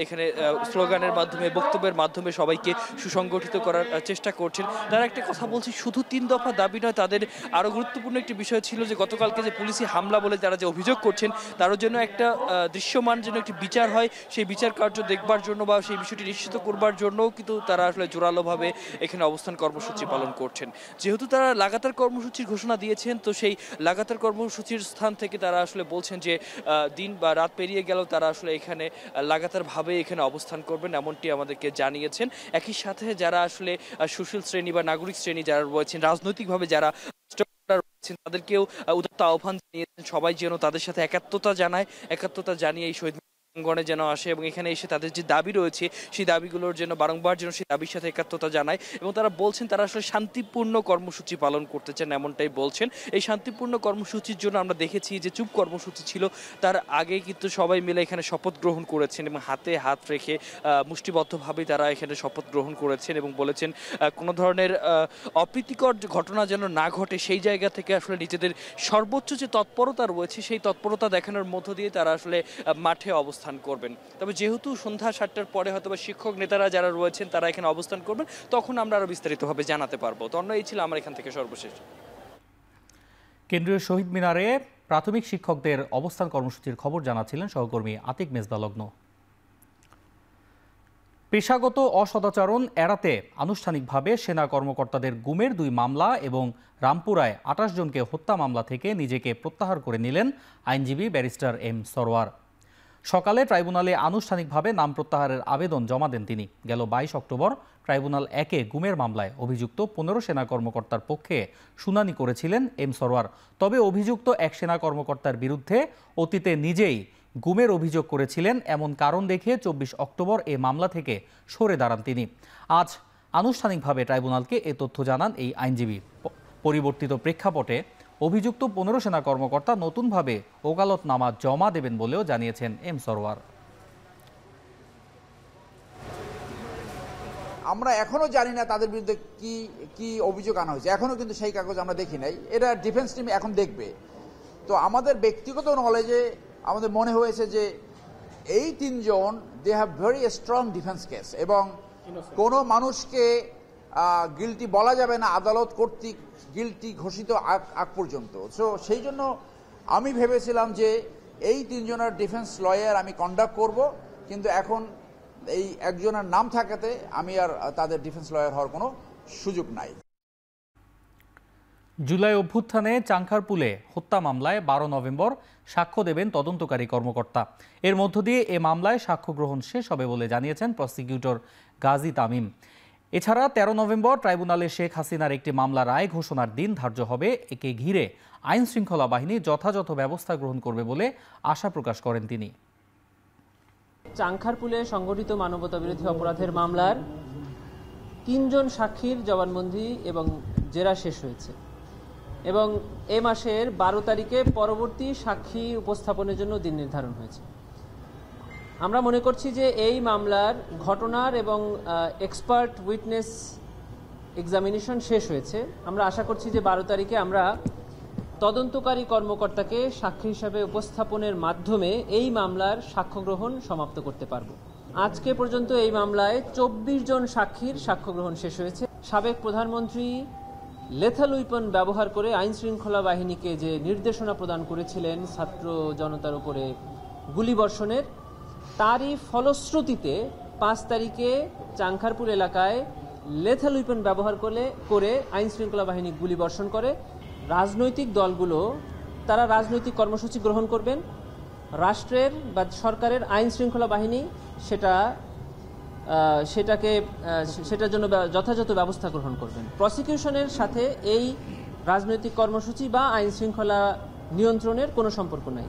এখানে স্লোগানের মাধ্যমে, বক্তব্যের মাধ্যমে সবাইকে সুসংগঠিত করার চেষ্টা করছেন। তারা একটা কথা বলছি, শুধু 3 দফা দাবি নয়, তাদের আরও গুরুত্বপূর্ণ একটি বিষয় ছিল যে গতকালকে যে পুলিশি হামলা বলে তারা যে অভিযোগ করছেন তারও জন্য একটা দৃশ্যমান যেন একটি বিচার হয়, সেই বিচার কার্য দেখবার জন্য বা সেই বিষয়টি নিশ্চিত করবার জন্য কিন্তু তারা আসলে জোরালোভাবে এখানে অবস্থান কর্মসূচি পালন করছেন। যেহেতু তারা লাগাতার কর্মসূচির ঘোষণা দিয়েছেন, তো সেই লাগাতার কর্মসূচির স্থান থেকে তারা আসলে বলছেন যে দিন বা রাত পেরিয়ে গেলেও তারা আসলে এখানে লাগাতারভাবে এখানে অবস্থান করবেন, এমনটি আমাদেরকে জানিয়েছেন। একই সাথে যারা আসলে সুশীল শ্রেণী বা নাগরিক শ্রেণী যারা রয়েছেন, রাজনৈতিকভাবে যারা রয়েছেন তাদেরকেও উদাত্ত আহ্বান জানিয়েছেন সবাই যেন তাদের সাথে একাত্মতা জানিয়ে এই শহীদ অঙ্গনে যেন আসে এবং এখানে এসে তাদের যে দাবি রয়েছে সেই দাবিগুলোর জন্য বারংবার যেন সেই দাবির সাথে একাত্মতা জানায়। এবং তারা বলছেন তারা আসলে শান্তিপূর্ণ কর্মসূচি পালন করতে চান, এমনটাই বলছেন। এই শান্তিপূর্ণ কর্মসূচির জন্য আমরা দেখেছি যে চুপ কর্মসূচি ছিল, তার আগে কিন্তু সবাই মিলে এখানে শপথ গ্রহণ করেছেন এবং হাতে হাত রেখে মুষ্টিবদ্ধভাবেই তারা এখানে শপথ গ্রহণ করেছেন এবং বলেছেন কোনো ধরনের অপ্রীতিকর ঘটনা যেন না ঘটে, সেই জায়গা থেকে আসলে নিজেদের সর্বোচ্চ যে তৎপরতা রয়েছে সেই তৎপরতা দেখানোর মধ্য দিয়ে তারা আসলে মাঠে অবস্থান করবেন। তবে যেহেতু সন্ধ্যা 7টার পরে হয়তো শিক্ষক নেতারা যারা রয়েছেন তারা এখানে অবস্থান করবেন, তখন আমরা আরো বিস্তারিতভাবে জানাতে পারবো। তো এই ছিল আমার এখান থেকে সর্বশেষ। কেন্দ্রীয় শহীদ মিনারে প্রাথমিক শিক্ষকদের অবস্থান কর্মসূচির খবর জানাচ্ছিলেন সহকর্মী আতিক মেজবা লগ্ন। পেশাগত অসদাচরণ এড়াতে আনুষ্ঠানিকভাবে সেনা কর্মকর্তাদের গুমের 2 মামলা এবং রামপুরায় 28 জনকে হত্যা মামলা থেকে নিজেকে প্রত্যাহার করে নিলেন আইনজীবী ব্যারিস্টার এম সরওয়ার। সকালে ট্রাইব্যুনালে আনুষ্ঠানিকভাবে নাম প্রত্যাহারের আবেদন জমা দেন তিনি। গেল 22 অক্টোবর ট্রাইব্যুনাল 1-এ গুমের মামলায় অভিযুক্ত 15 সেনা কর্মকর্তার পক্ষে শুনানি করেছিলেন এম সরওয়ার। তবে অভিযুক্ত এক সেনা কর্মকর্তার বিরুদ্ধে অতীতে নিজেই গুমের অভিযোগ করেছিলেন, এমন কারণ দেখিয়ে 24 অক্টোবর এ মামলা থেকে সরে দাঁড়ান তিনি। আজ আনুষ্ঠানিকভাবে ট্রাইব্যুনালকে এ তথ্য জানান এই আইনজীবী। পরিবর্তিত প্রেক্ষাপটে অভিযুক্ত 15 সেনা কর্মকর্তা নতুনভাবে ওকালতনামা জমা দেবেন বলেও জানিয়েছেন এম সরওয়ার। আমরা এখনো জানি না তাদের বিরুদ্ধে কি কি অভিযোগ আনা হয়েছে, এখনো কিন্তু সেই কাগজ আমরা দেখি নাই। এটা ডিফেন্স টিম এখন দেখবে। তো আমাদের ব্যক্তিগত নলেজে আমাদের মনে হয়েছে যে এই 3 জন they have very strong defence case, এবং কোনো মানুষকে গিলটি বলা যাবে না আদালত কর্তৃক গিলটি ঘোষিত আগ পর্যন্ত। সো সেই জন্য আমি ভেবেছিলাম যে এই 3 জনের ডিফেন্স লয়ার আমি কন্ডাক্ট করব, কিন্তু এখন এই একজনের নাম থাকাতে আমি আর তাদের ডিফেন্স লয়ার হওয়ার কোনো সুযোগ নাই। জুলাই অভ্যুত্থানে চাংখারপুলে হত্যা মামলায় 12 নভেম্বর সাক্ষ্য দেবেন তদন্তকারী কর্মকর্তা। এর মধ্য দিয়ে এ মামলায় সাক্ষ্য গ্রহণ শেষ হবে বলে জানিয়েছেন প্রসিকিউটর গাজী তামিম। এছাড়া 13 নভেম্বর ট্রাইব্যুনালে শেখ হাসিনার একটি মামলা রায় ঘোষণার দিন ধার্য হবে। একে ঘিরে আইন শৃঙ্খলা বাহিনী যথাযথ ব্যবস্থা গ্রহণ করবে বলে আশা প্রকাশ করেন তিনি। চাংখারপুলে সংগঠিত মানবতাবিরোধী অপরাধের মামলার 3 জন সাক্ষীর জবানবন্দি এবং জেরা শেষ হয়েছে, এবং এ মাসের 12 তারিখে পরবর্তী সাক্ষী উপস্থাপনের জন্য দিন নির্ধারণ হয়েছে। আমরা মনে করছি যে এই মামলার ঘটনার এবং এক্সপার্ট উইটনেস এক্সামিনেশন শেষ হয়েছে। আমরা আশা করছি যে 12 তারিখে আমরা তদন্তকারী কর্মকর্তাকে সাক্ষী হিসাবে উপস্থাপনের মাধ্যমে এই মামলার সাক্ষ্য গ্রহণ সমাপ্ত করতে পারব। আজকে পর্যন্ত এই মামলায় 24 জন সাক্ষীর সাক্ষ্য গ্রহণ শেষ হয়েছে। সাবেক প্রধানমন্ত্রী লেথাল উইপন ব্যবহার করে আইন শৃঙ্খলা বাহিনীকে যে নির্দেশনা প্রদান করেছিলেন ছাত্র জনতার উপরে গুলিবর্ষণের, তারই ফলশ্রুতিতে 5 তারিখে চাংখারপুর এলাকায় লেথাল উইপন ব্যবহার করে আইন শৃঙ্খলা বাহিনী গুলিবর্ষণ করে। রাজনৈতিক দলগুলো তারা রাজনৈতিক কর্মসূচি গ্রহণ করবেন, রাষ্ট্রের বা সরকারের আইন শৃঙ্খলা বাহিনী সেটার জন্য যথাযথ ব্যবস্থা গ্রহণ করবেন। প্রসিকিউশনের সাথে এই রাজনৈতিক কর্মসূচি বা আইন শৃঙ্খলা নিয়ন্ত্রণের কোনো সম্পর্ক নাই।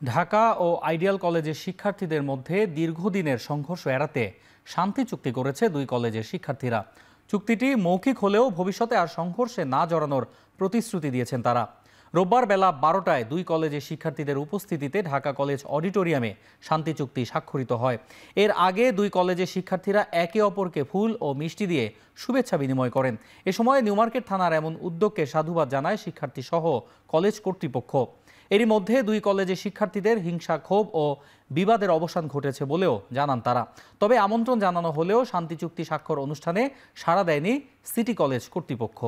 ঢাকা ও আইডিয়াল কলেজের শিক্ষার্থীদের মধ্যে দীর্ঘদিনের সংঘর্ষ এড়াতে শান্তি চুক্তি করেছে 2 কলেজের শিক্ষার্থীরা। চুক্তিটি মৌখিক হলেও ভবিষ্যতে আর সংঘর্ষে না জড়ানোর প্রতিশ্রুতি দিয়েছেন তারা। রোববার বেলা 12টায় 2 কলেজের শিক্ষার্থীদের উপস্থিতিতে ঢাকা কলেজ অডিটোরিয়ামে শান্তি চুক্তি স্বাক্ষরিত হয়। এর আগে 2 কলেজের শিক্ষার্থীরা একে অপরকে ফুল ও মিষ্টি দিয়ে শুভেচ্ছা বিনিময় করেন। এ সময় নিউমার্কেট থানার এমন উদ্যোগকে সাধুবাদ জানায় শিক্ষার্থী সহ কলেজ কর্তৃপক্ষ। এরই মধ্যে 2 কলেজের শিক্ষার্থীদের হিংসা, ক্ষোভ ও বিবাদের অবসান ঘটেছে বলেও জানান তারা। তবে আমন্ত্রণ জানানো হলেও শান্তি চুক্তি স্বাক্ষর অনুষ্ঠানে সাড়া দেয়নি সিটি কলেজ কর্তৃপক্ষ।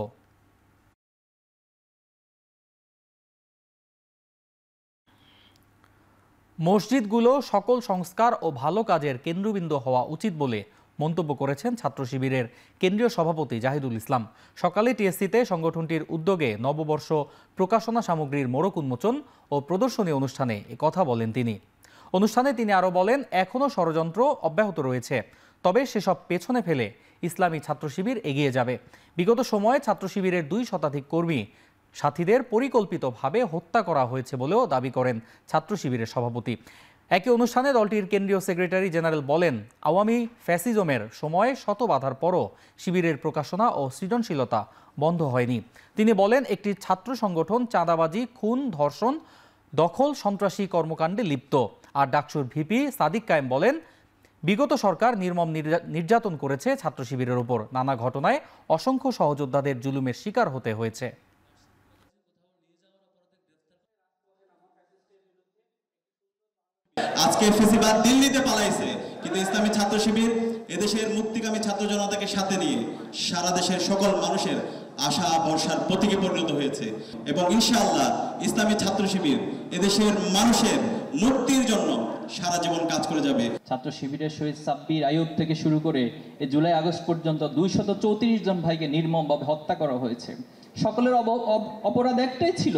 মসজিদগুলো সকল সংস্কার ও ভালো কাজের কেন্দ্রবিন্দু হওয়া উচিত বলে মন্তব্য করেছেন ছাত্র শিবিরের কেন্দ্রীয় সভাপতি জাহিদুল ইসলাম। সকালে টিএসসিতে সংগঠনটির উদ্যোগে নববর্ষ প্রকাশনা সামগ্রীর মোড়ক উন্মোচন ও প্রদর্শনী অনুষ্ঠানে কথা বলেন তিনি। অনুষ্ঠানে তিনি আরও বলেন, এখনও ষড়যন্ত্র অব্যাহত রয়েছে, তবে সেসব পেছনে ফেলে ইসলামী ছাত্র শিবির এগিয়ে যাবে। বিগত সময়ে ছাত্র শিবিরের 2 শতাধিক কর্মী সাথীদের পরিকল্পিতভাবে হত্যা করা হয়েছে বলেও দাবি করেন ছাত্র শিবিরের সভাপতি। একই অনুষ্ঠানে দলটির কেন্দ্রীয় সেক্রেটারি জেনারেল বলেন, আওয়ামী ফ্যাসিজমের সময় শত বাধার পরও শিবিরের প্রকাশনা ও সৃজনশীলতা বন্ধ হয়নি। তিনি বলেন, একটি ছাত্র সংগঠন চাঁদাবাজি, খুন, ধর্ষণ, দখল, সন্ত্রাসী কর্মকাণ্ডে লিপ্ত। আর ডাকসুর ভিপি সাদিক কায়েম বলেন, বিগত সরকার নির্মম নির্যাতন করেছে ছাত্র শিবিরের উপর। নানা ঘটনায় অসংখ্য সহযোদ্ধাদের জুলুমের শিকার হতে হয়েছে। আজকে ফেসিবাদ দিল্লিতে পালাইছে, কিন্তু ইসলামী ছাত্র শিবির এদেশের মুক্তিকামী ছাত্র জনতাকে সাথে নিয়ে সারা দেশের সকল মানুষের আশা ভরসার প্রতীকে পরিণত হয়েছে, এবং ইনশাআল্লাহ ইসলামী ছাত্র শিবির এদেশের মানুষের মুক্তির জন্য সারা জীবন কাজ করে যাবে। ছাত্র শিবিরের শহীদ সাব্বির আইয়ুব থেকে শুরু করে এই জুলাই আগস্ট পর্যন্ত 234 জন ভাইকে নির্মমভাবে হত্যা করা হয়েছে। সকলের অপরাধ একটাই ছিল,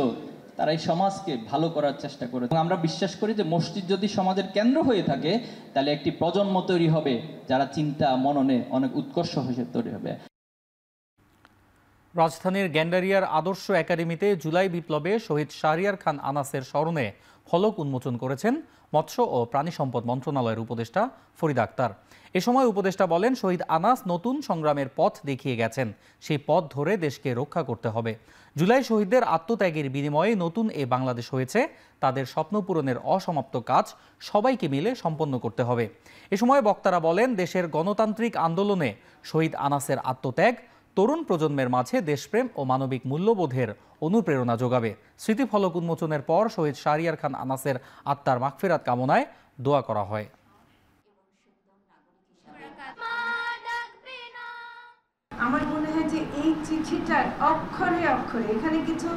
তারা এই সমাজকে ভালো করার চেষ্টা করে। আমরা বিশ্বাস করি যে মসজিদ যদি সমাজের কেন্দ্র হয়ে থাকে, তাহলে একটি প্রজন্ম তৈরি হবে যারা চিন্তা মননে অনেক উৎকর্ষ হয়ে তৈরি হবে। রাজধানীর গ্যান্ডারিয়ার আদর্শ একাডেমিতে জুলাই বিপ্লবে শহীদ শাহরিয়ার খান আনাসের স্মরণে ফলক উন্মোচন করেছেন মৎস্য ও প্রাণী সম্পদ মন্ত্রণালয়ের উপদেষ্টা ফরিদা আক্তার। এ সময় উপদেষ্টা বলেন, শহীদ আনাস নতুন সংগ্রামের পথ দেখিয়ে গেছেন, সেই পথ ধরে দেশকে রক্ষা করতে হবে। জুলাই শহীদদের আত্মত্যাগের বিনিময়ে নতুন এ বাংলাদেশ হয়েছে, তাদের স্বপ্ন পূরণের অসমাপ্ত কাজ সবাইকে মিলে সম্পন্ন করতে হবে। এ সময় বক্তারা বলেন, দেশের গণতান্ত্রিক আন্দোলনে শহীদ আনাসের আত্মত্যাগ তরুণ প্রজন্মের মাঝে দেশপ্রেম ও মানবিক মূল্যবোধের অনুপ্রেরণা যোগাবে। স্মৃতিফলক উন্মোচনের পর শহীদ শাহরিয়ার খান আনাসের আত্মার মাগফিরাত কামনায় দোয়া করা হয়। আমার মনে হয় যে এই চিঠিটার অক্ষরে অক্ষরে, এখানে কিছু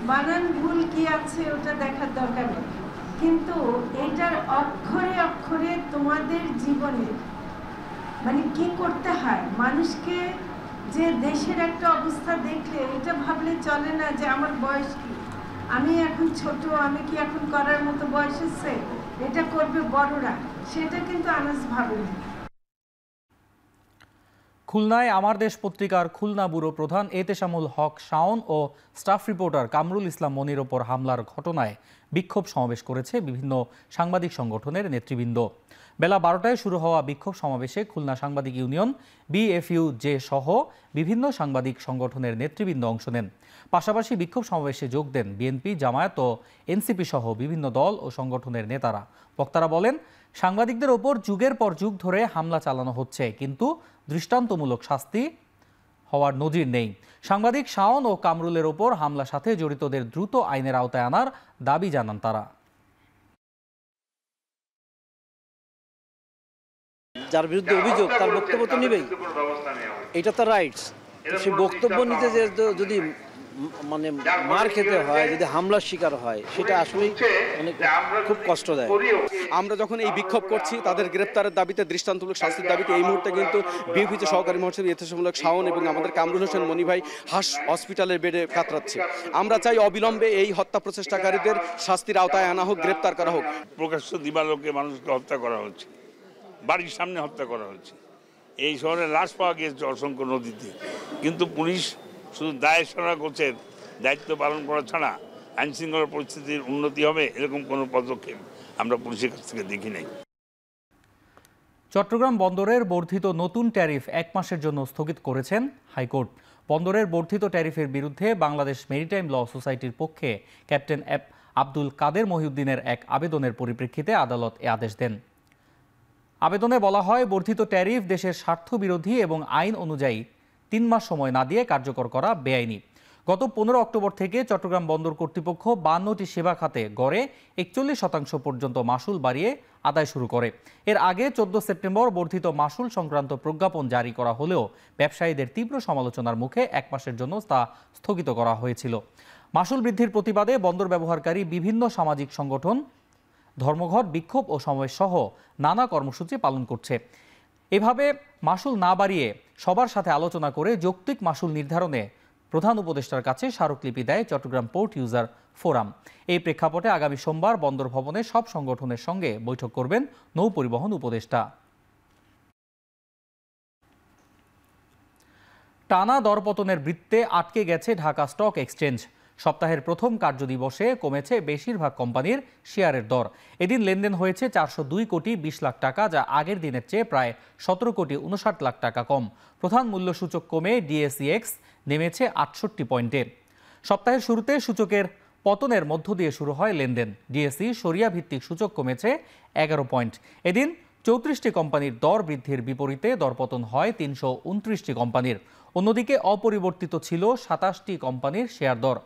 বানান ভুল কি আছে ওটা দেখার দরকার নেই, কিন্তু এটার অক্ষরে অক্ষরে তোমাদের জীবনে মানে কি করতে হয় মানুষকে, যে দেশের একটা অবস্থা দেখলে এটা ভাবলে চলে না যে আমার বয়স কি, আমি এখন ছোট, আমি কি এখন করার মতো বয়স আছে, এটা করবে বড়রা, সেটা কিন্তু আনাস ভাবেনি। খুলনায় আমার দেশ পত্রিকার খুলনা ব্যুরো প্রধান এতেশামুল হক শাওন ও স্টাফ রিপোর্টার কামরুল ইসলাম মনির ওপর হামলার ঘটনায় বিক্ষোভ সমাবেশ করেছে বিভিন্ন সাংবাদিক সংগঠনের নেতৃবৃন্দ। বেলা 12টায় শুরু হওয়া বিক্ষোভ সমাবেশে খুলনা সাংবাদিক ইউনিয়ন, BFUJ সহ বিভিন্ন সাংবাদিক সংগঠনের নেতৃবৃন্দ অংশ নেন। পাশাপাশি বিক্ষোভ সমাবেশে যোগ দেন বিএনপি, জামায়াত ও এনসিপি সহ বিভিন্ন দল ও সংগঠনের নেতারা। বক্তারা বলেন, সাংবাদিকদের ওপর যুগের পর যুগ ধরে হামলা চালানো হচ্ছে, কিন্তু দৃষ্টান্তমূলক শাস্তি হওয়ার নজির নেই। সাংবাদিক শাওন ও কামরুলের ওপর হামলার সাথে জড়িতদের দ্রুত আইনের আওতায় আনার দাবি জানান তারা। যার বিরুদ্ধে অভিযোগ তার বক্তব্য তো নেবেই, এটা তার রাইটস। সে বক্তব্য নিতে যে যদি মানে মার খেতে হয়, যদি হামলার শিকার হয়, সেটা আসলেই খুব কষ্ট দেয়। আমরা যখন এই বিক্ষোভ করছি তাদের গ্রেপ্তারের দাবিতে, দৃষ্টান্তমূলক শাস্তির দাবিতে, এই মুহূর্তে কিন্তু বিএনপিতে সহকারী মহাসচিব এতেশামুল শাওন এবং আমাদের কামরুল হোসেন মনি ভাই হসপিটালের বেডে কাতরাচ্ছে। আমরা চাই অবিলম্বে এই হত্যা প্রচেষ্টাকারীদের শাস্তির আওতায় আনা হোক, গ্রেপ্তার করা হোক। প্রকাশ্য দিবালোকে মানুষকে হত্যা করা হচ্ছে, বাড়ির সামনে হত্যা করা হচ্ছে। এই শহরে লাশ পাওয়া গিয়েছে অসংখ্য নদীতে, কিন্তু পুলিশ শুধু দায় সারা করছে, দায়িত্ব পালন করা ছাড়া আইন শৃঙ্খলা পরিস্থিতির উন্নতি হবে এরকম কোনো পদক্ষেপ আমরা পুলিশের কাছ থেকে দেখি নাই। চট্টগ্রাম বন্দরের বর্ধিত নতুন ট্যারিফ 1 মাসের জন্য স্থগিত করেছেন হাইকোর্ট। বন্দরের বর্ধিত ট্যারিফের বিরুদ্ধে বাংলাদেশ মেরিটাইম ল সোসাইটির পক্ষে ক্যাপ্টেন আব্দুল কাদের মহিউদ্দিনের এক আবেদনের পরিপ্রেক্ষিতে আদালত এ আদেশ দেন। আবেদনে বলা হয়, বর্ধিত ট্যারিফ দেশের স্বার্থবিরোধী এবং আইন অনুযায়ী 3 মাস সময় না দিয়ে কার্যকর করা বেআইনি। গত 15 অক্টোবর থেকে চট্টগ্রাম বন্দর কর্তৃপক্ষ 52টি সেবা খাতে গড়ে 41% পর্যন্ত মাসুল বাড়িয়ে আদায় শুরু করে। এর আগে 14 সেপ্টেম্বর বর্ধিত মাসুল সংক্রান্ত প্রজ্ঞাপন জারি করা হলেও ব্যবসায়ীদের তীব্র সমালোচনার মুখে 1 মাসের জন্য তা স্থগিত করা হয়েছিল। মাসুল বৃদ্ধির প্রতিবাদে বন্দর ব্যবহারকারী বিভিন্ন সামাজিক সংগঠন ধর্মঘট, বিক্ষোভ ও সমাবেশ সহ নানা কর্মসূচি পালন করছে। এভাবে মাসুল না বাড়িয়ে সবার সাথে আলোচনা করে যৌক্তিক মাসুল নির্ধারণে প্রধান উপদেষ্টার কাছে স্মারকলিপি দেয় চট্টগ্রাম পোর্ট ইউজার ফোরাম। এই প্রেক্ষাপটে আগামী সোমবার বন্দর ভবনে সব সংগঠনের সঙ্গে বৈঠক করবেন নৌ পরিবহন উপদেষ্টা। টানা দরপতনের বৃত্তে আটকে গেছে ঢাকা স্টক এক্সচেঞ্জ। সপ্তাহের প্রথম কার্যদিবসে কমেছে বেশিরভাগ কোম্পানির শেয়ারের দর। এদিন লেনদেন হয়েছে 402 কোটি 20 লাখ টাকা, যা আগের দিনের চেয়ে প্রায় 17 কোটি 59 লাখ টাকা কম। প্রধান মূল্যসূচক কমে ডিএসইএক্স নেমেছে 68 পয়েন্টে। সপ্তাহের শুরুতে সূচকের পতনের মধ্য দিয়ে শুরু হয় লেনদেন। ডিএসই সরিয়া ভিত্তিক সূচক কমেছে 11 পয়েন্ট। এদিন 34টি কোম্পানির দর বৃদ্ধির বিপরীতে দরপতন হয় 329টি কোম্পানির। অন্যদিকে অপরিবর্তিত ছিল 27টি কোম্পানির শেয়ার দর।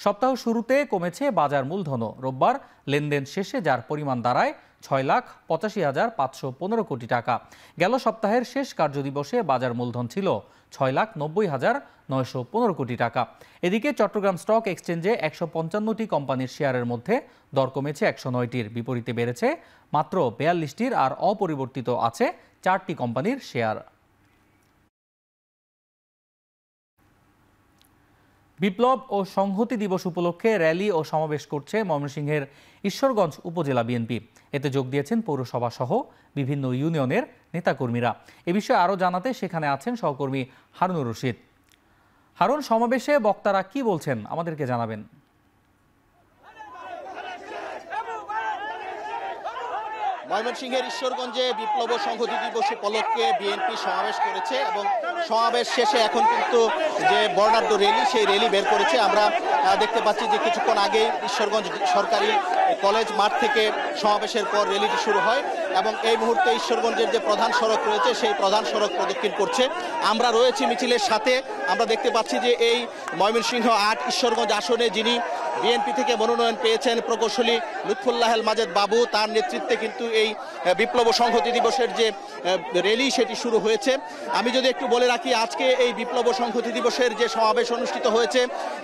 সপ্তাহ শুরুতে কমেছে বাজার মূলধনও। রোববার লেনদেন শেষে যার পরিমাণ দাঁড়ায় 6,85,515 কোটি টাকা। গেল সপ্তাহের শেষ কার্যদিবসে বাজার মূলধন ছিল 6,90,915 কোটি টাকা। এদিকে চট্টগ্রাম স্টক এক্সচেঞ্জে 155টি কোম্পানির শেয়ারের মধ্যে দর কমেছে 109টির, বিপরীতে বেড়েছে মাত্র 42টির, আর অপরিবর্তিত আছে 4টি কোম্পানির শেয়ার। বিপ্লব ও সংহতি দিবস উপলক্ষে র্যালি ও সমাবেশ করছে ময়মনসিংহের ঈশ্বরগঞ্জ উপজেলা বিএনপি। এতে যোগ দিয়েছেন পৌরসভা সহ বিভিন্ন ইউনিয়নের নেতাকর্মীরা। এ বিষয়ে আরও জানাতে সেখানে আছেন সহকর্মী হারুনুর রশিদ। হারুন, সমাবেশে বক্তারা কি বলছেন আমাদেরকে জানাবেন। ময়মনসিংহের ঈশ্বরগঞ্জে বিপ্লব সংহতি দিবস উপলক্ষে বিএনপি সমাবেশ করেছে এবং সমাবেশ শেষে এখন কিন্তু যে বর্ণাঢ্য র্যালি, সেই র্যালি বের করেছে। আমরা দেখতে পাচ্ছি যে কিছুক্ষণ আগে ঈশ্বরগঞ্জ সরকারি কলেজ মাঠ থেকে সমাবেশের পর র্যালিটি শুরু হয় এবং এই মুহূর্তে ঈশ্বরগঞ্জের যে প্রধান সড়ক রয়েছে সেই প্রধান সড়ক প্রদক্ষিণ করছে। আমরা রয়েছি মিছিলের সাথে। আমরা দেখতে পাচ্ছি যে এই ময়মনসিংহ ৮ ঈশ্বরগঞ্জ আসনে যিনি বিএনপি থেকে মনোনয়ন পেয়েছেন প্রকৌশলী লুৎফুল্লাহ মাজেদ বাবু, তার নেতৃত্বে কিন্তু এই বিপ্লব সংহতি দিবসের যে র্যালি সেটি শুরু হয়েছে। আমি যদি একটু বলে রাখি, আজকে এই বিপ্লব সংহতি দিবসের যে সমাবেশ অনুষ্ঠিত হয়েছে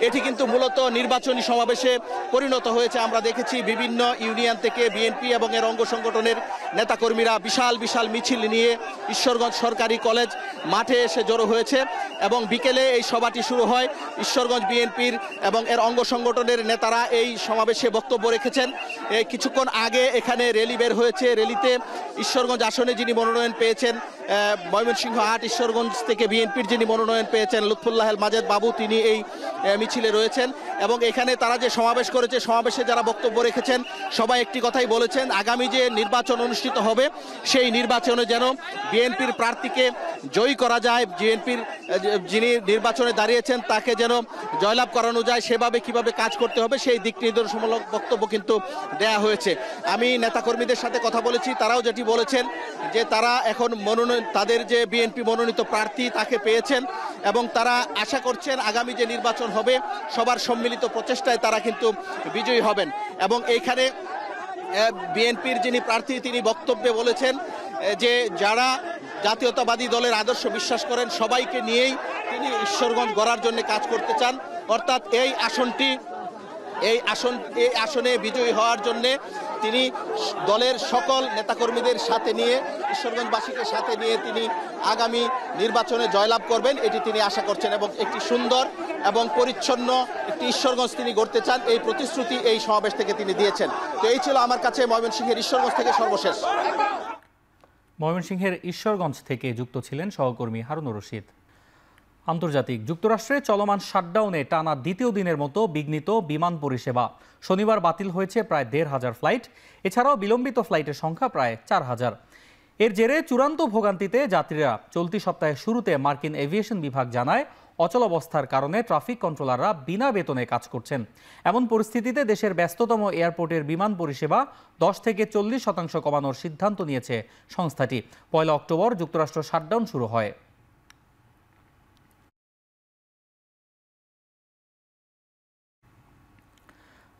এটি কিন্তু মূলত নির্বাচনী সমাবেশে পরিণত হয়েছে। আমরা দেখেছি বিভিন্ন ইউনিয়ন থেকে বিএনপি এবং এর অঙ্গ সংগঠনের নেতাকর্মীরা বিশাল বিশাল মিছিল নিয়ে ঈশ্বরগঞ্জ সরকারি কলেজ মাঠে এসে জড়ো হয়েছে এবং বিকেলে এই সভাটি শুরু হয়। ঈশ্বরগঞ্জ বিএনপির এবং এর অঙ্গ সংগঠনের নেতারা এই সমাবেশে বক্তব্য রেখেছেন। কিছুক্ষণ আগে এখানে র্যালি বের হয়েছে। র্যালিতে ঈশ্বরগঞ্জ আসনে যিনি মনোনয়ন পেয়েছেন, ময়মনসিংহ ৮ ঈশ্বরগঞ্জ থেকে বিএনপির যিনি মনোনয়ন পেয়েছেন লুৎফুল্লাহ মাজেদ বাবু, তিনি এই মিছিলে রয়েছেন এবং এখানে তারা যে সমাবেশ করেছে, সমাবেশে যারা বক্তব্য রেখেছেন সবাই একটি কথাই বলেছেন, আগামী যে নির্বাচন অনুষ্ঠিত হবে সেই নির্বাচনে যেন বিএনপির প্রার্থীকে জয়ী করা যায়, বিএনপির যিনি নির্বাচনে দাঁড়িয়েছেন তাকে যেন জয়লাভ করানো যায়, সেভাবে কিভাবে কাজ করতে হবে সেই দিক নির্দেশমূলক বক্তব্য কিন্তু দেয়া হয়েছে। আমি নেতাকর্মীদের সাথে কথা বলেছি, তারাও যেটি বলেছেন যে তারা এখন তাদের যে বিএনপি মনোনীত প্রার্থী তাকে পেয়েছেন এবং তারা আশা করছেন আগামী যে নির্বাচন হবে সবার সম্মিলিত প্রচেষ্টায় তারা কিন্তু বিজয়ী হবেন। এবং এইখানে বিএনপির যিনি প্রার্থী তিনি বক্তব্যে বলেছেন যে যারা জাতীয়তাবাদী দলের আদর্শ বিশ্বাস করেন সবাইকে নিয়েই তিনি ঈশ্বরগঞ্জ গড়ার জন্য কাজ করতে চান। অর্থাৎ এই আসনে বিজয়ী হওয়ার জন্যে তিনি দলের সকল নেতাকর্মীদের সাথে নিয়ে, ঈশ্বরগঞ্জবাসীকে সাথে নিয়ে তিনি আগামী নির্বাচনে জয়লাভ করবেন এটি তিনি আশা করছেন এবং একটি সুন্দর এবং পরিচ্ছন্ন একটি ঈশ্বরগঞ্জ তিনি গড়তে চান, এই প্রতিশ্রুতি এই সমাবেশ থেকে তিনি দিয়েছেন। তো এই ছিল আমার কাছে ময়মনসিংহের ঈশ্বরগঞ্জ থেকে সর্বশেষ। ময়মনসিংহের ঈশ্বরগঞ্জ থেকে যুক্ত ছিলেন সহকর্মী হারুনুর রশিদ। আন্তর্জাতিক, যুক্তরাষ্ট্রে চলমান শাটডাউনে টানা দ্বিতীয় দিনের মতো বিঘ্নিত বিমান পরিষেবা। শনিবার বাতিল হয়েছে প্রায় ১৫০০ ফ্লাইট। এছাড়াও বিলম্বিত ফ্লাইটের সংখ্যা প্রায় ৪০০০। এর জেরে চূড়ান্ত ভোগান্তিতে যাত্রীরা। চলতি সপ্তাহের শুরুতে মার্কিন এভিয়েশন বিভাগ জানায় অচলাবস্থার কারণে ট্রাফিক কন্ট্রোলাররা বিনা বেতনে কাজ করছেন। এমন পরিস্থিতিতে দেশের ব্যস্ততম এয়ারপোর্টের বিমান পরিষেবা ১০ থেকে ৪০% কমানোর সিদ্ধান্ত নিয়েছে সংস্থাটি। ১ অক্টোবর যুক্তরাষ্ট্র শাটডাউন শুরু হয়।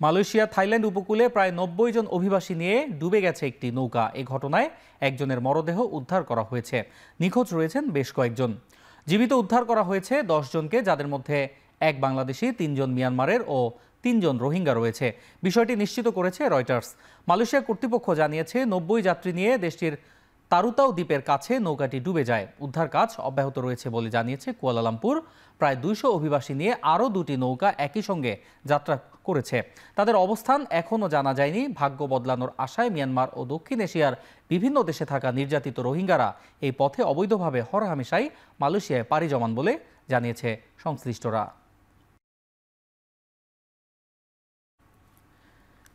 মালয়েশিয়া থাইল্যান্ড উপকূলে প্রায় ৯০ জন অভিবাসী নিয়ে ডুবে গেছে একটি নৌকা। এ ঘটনায় একজনের মরদেহ উদ্ধার করা হয়েছে। নিখোঁজ রয়েছেন বেশ কয়েকজন। জীবিত উদ্ধার করা হয়েছে ১০ জনকে, যাদের মধ্যে ১ বাংলাদেশি, ৩ জন মিয়ানমারের ও ৩ জন রোহিঙ্গা রয়েছে। বিষয়টি নিশ্চিত করেছে রয়টার্স। মালয়েশিয়া কর্তৃপক্ষ জানিয়েছে ৯০ যাত্রী নিয়ে দেশটির তারুতাও দ্বীপের কাছে নৌকাটি ডুবে যায়। উদ্ধার কাজ অব্যাহত রয়েছে বলে জানিয়েছে কুয়ালালামপুর। প্রায় ২০০ অভিবাসী নিয়ে আরও ২টি নৌকা একই সঙ্গে যাত্রা করেছে। তাদের অবস্থান এখনও জানা যায়নি। ভাগ্য বদলানোর আশায় মিয়ানমার ও দক্ষিণ এশিয়ার বিভিন্ন দেশে থাকা নির্যাতিত রোহিঙ্গারা এই পথে অবৈধভাবে হরহামেশাই মালয়েশিয়ায় পাড়ি জমান বলে জানিয়েছে সংশ্লিষ্টরা।